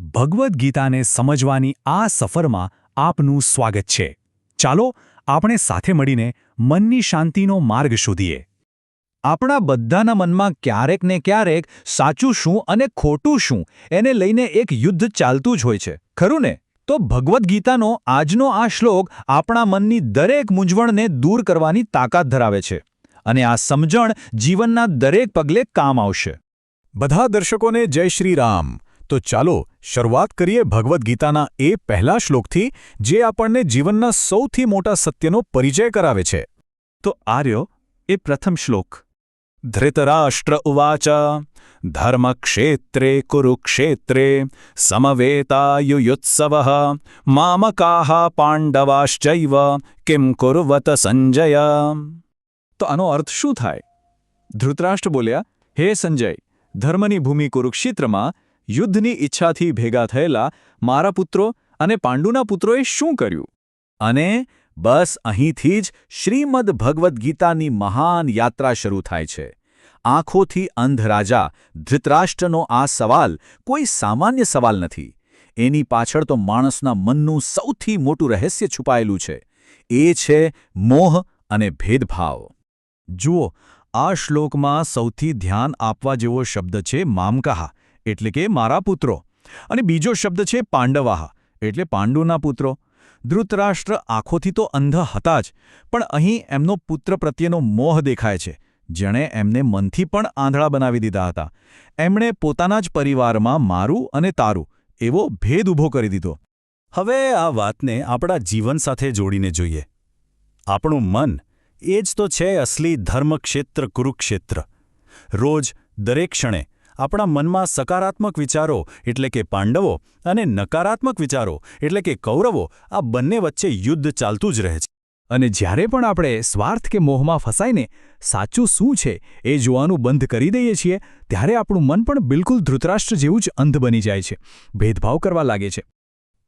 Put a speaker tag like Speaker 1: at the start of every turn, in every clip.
Speaker 1: ભગવદ્ ગીતાને સમજવાની આ સફરમાં આપનું સ્વાગત છે. ચાલો આપણે સાથે મળીને મનની શાંતિનો માર્ગ શોધીએ.
Speaker 2: આપણા બધાના મનમાં ક્યારેક ને ક્યારેક સાચું શું અને ખોટું શું એને લઈને એક યુદ્ધ ચાલતું જ હોય છે, ખરું ને? તો ભગવદ્ ગીતાનો આજનો આ શ્લોક આપણા મનની દરેક મૂંઝવણને દૂર કરવાની તાકાત ધરાવે છે, અને આ સમજણ જીવનના દરેક પગલે કામ આવશે.
Speaker 1: બધા દર્શકોને જય શ્રી રામ. તો ચાલો શરૂઆત કરીએ ભગવદ્ ગીતાના એ પહેલા શ્લોકથી, જે આપણને જીવનના સૌથી મોટા સત્યનો પરિચય કરાવે છે. તો આર્યો એ પ્રથમ શ્લોક. ધૃતરાષ્ટ્ર ઉવાચ ધર્મક્ષેત્રે કુરુક્ષેત્રે સમવેતાયુયુત્સવઃ મામકાઃ પાંડવાશ્ચૈવ કિમ કુર્વત સંજય.
Speaker 2: તો આનો અર્થ શું થાય? ધૃતરાષ્ટ્ર બોલ્યા, હે સંજય, ધર્મની ભૂમિ કુરુક્ષેત્રમાં યુદ્ધની ઈચ્છાથી ભેગા થયેલા મારા પુત્રો અને પાંડુના પુત્રોએ શું કર્યું? અને બસ અહીંથી જ શ્રીમદ ભગવદ્ ગીતાની મહાન યાત્રા શરૂ થાય છે. આંખોથી અંધ રાજા ધૃતરાષ્ટ્રનો આ સવાલ કોઈ સામાન્ય સવાલ નથી. એની પાછળ તો માણસના મનનું સૌથી મોટું રહસ્ય છુપાયેલું છે. એ છે મોહ અને ભેદભાવ. જુઓ, આ શ્લોકમાં સૌથી ધ્યાન આપવા જેવો શબ્દ છે મામકાહ, એટલે કે મારા પુત્રો, અને બીજો શબ્દ છે પાંડવાહ, એટલે પાંડુના પુત્રો. ધૃતરાષ્ટ્ર આંખોથી તો અંધ હતા જ, પણ અહીં એમનો પુત્ર પ્રત્યેનો મોહ દેખાય છે, જેણે એમને મનથી પણ આંધળા બનાવી દીધા હતા. એમણે પોતાના જ પરિવારમાં મારું અને તારું એવો ભેદ ઊભો કરી દીધો. હવે આ વાતને આપણા જીવન સાથે જોડીને જોઈએ. આપણું મન એ જ તો છે અસલી ધર્મક્ષેત્ર કુરુક્ષેત્ર. રોજ દરેક ક્ષણે આપણા મનમાં સકારાત્મક વિચારો એટલે કે પાંડવો અને નકારાત્મક વિચારો એટલે કે કૌરવો, આ બંને વચ્ચે યુદ્ધ ચાલતું જ રહે છે. અને જ્યારે પણ આપણે સ્વાર્થ કે મોહમાં ફસાઈને સાચું શું છે એ જોવાનું બંધ કરી દઈએ છીએ, ત્યારે આપણું મન પણ બિલકુલ ધૃતરાષ્ટ્ર જેવું જ અંધ બની જાય છે, ભેદભાવ કરવા લાગે છે.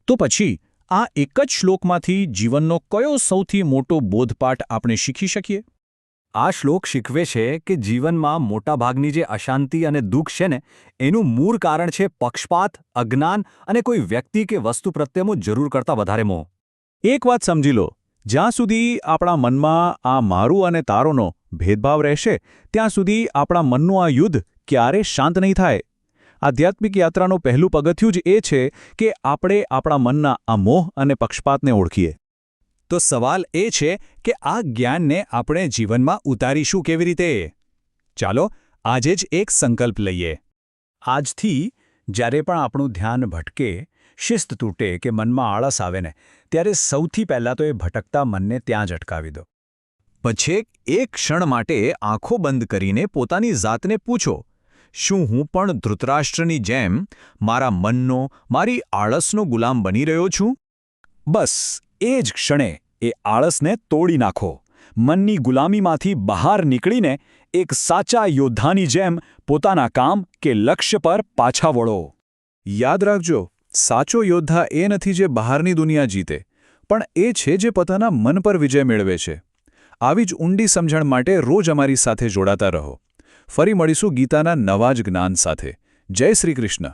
Speaker 2: તો પછી આ એક જ શ્લોકમાંથી જીવનનો કયો સૌથી મોટો બોધપાઠ આપણે શીખી શકીએ? આ શ્લોક શીખવે છે કે જીવનમાં મોટાભાગની જે અશાંતિ અને દુઃખ છે ને, એનું મૂળ કારણ છે પક્ષપાત, અજ્ઞાન અને કોઈ વ્યક્તિ કે વસ્તુ પ્રત્યેનો જરૂર કરતાં વધારે મોહ. એક વાત સમજી લો, જ્યાં સુધી આપણા મનમાં આ મારું અને તારોનો ભેદભાવ રહેશે, ત્યાં સુધી આપણા મનનું આ યુદ્ધ ક્યારે શાંત નહીં થાય. આધ્યાત્મિક યાત્રાનું પહેલું પગથિયું જ એ છે કે આપણે આપણા મનના આ મોહ અને પક્ષપાતને ઓળખીએ. તો સવાલ એ છે કે આ જ્ઞાનને આપણે જીવનમાં ઉતારીશું કેવી રીતે? ચાલો આજે જ એક સંકલ્પ લઈએ. આજથી જ્યારે પણ આપણું ધ્યાન ભટકે, શિસ્ત તૂટે કે મનમાં આળસ આવે ને, ત્યારે સૌથી પહેલાં તો એ ભટકતા મનને ત્યાં જ અટકાવી દો. પછી એક ક્ષણ માટે આંખો બંધ કરીને પોતાની જાતને પૂછો, શું હું પણ ધૃતરાષ્ટ્રની જેમ મારા મનનો, મારી આળસનો ગુલામ બની રહ્યો છું? બસ એ જ ક્ષણે એ આળસને તોડી નાખો. મનની ગુલામીમાંથી બહાર નીકળીને એક સાચા યોદ્ધાની જેમ પોતાના કામ કે લક્ષ્ય પર પાછા વળો. યાદ રાખજો, સાચો યોદ્ધા એ નથી જે બહારની દુનિયા જીતે, પણ એ છે જે પોતાના મન પર વિજય મેળવે છે. આવી જ ઊંડી સમજણ માટે રોજ અમારી સાથે જોડાતા રહો. ફરી મળીશું ગીતાના નવા જ જ્ઞાન સાથે. જય શ્રી કૃષ્ણ.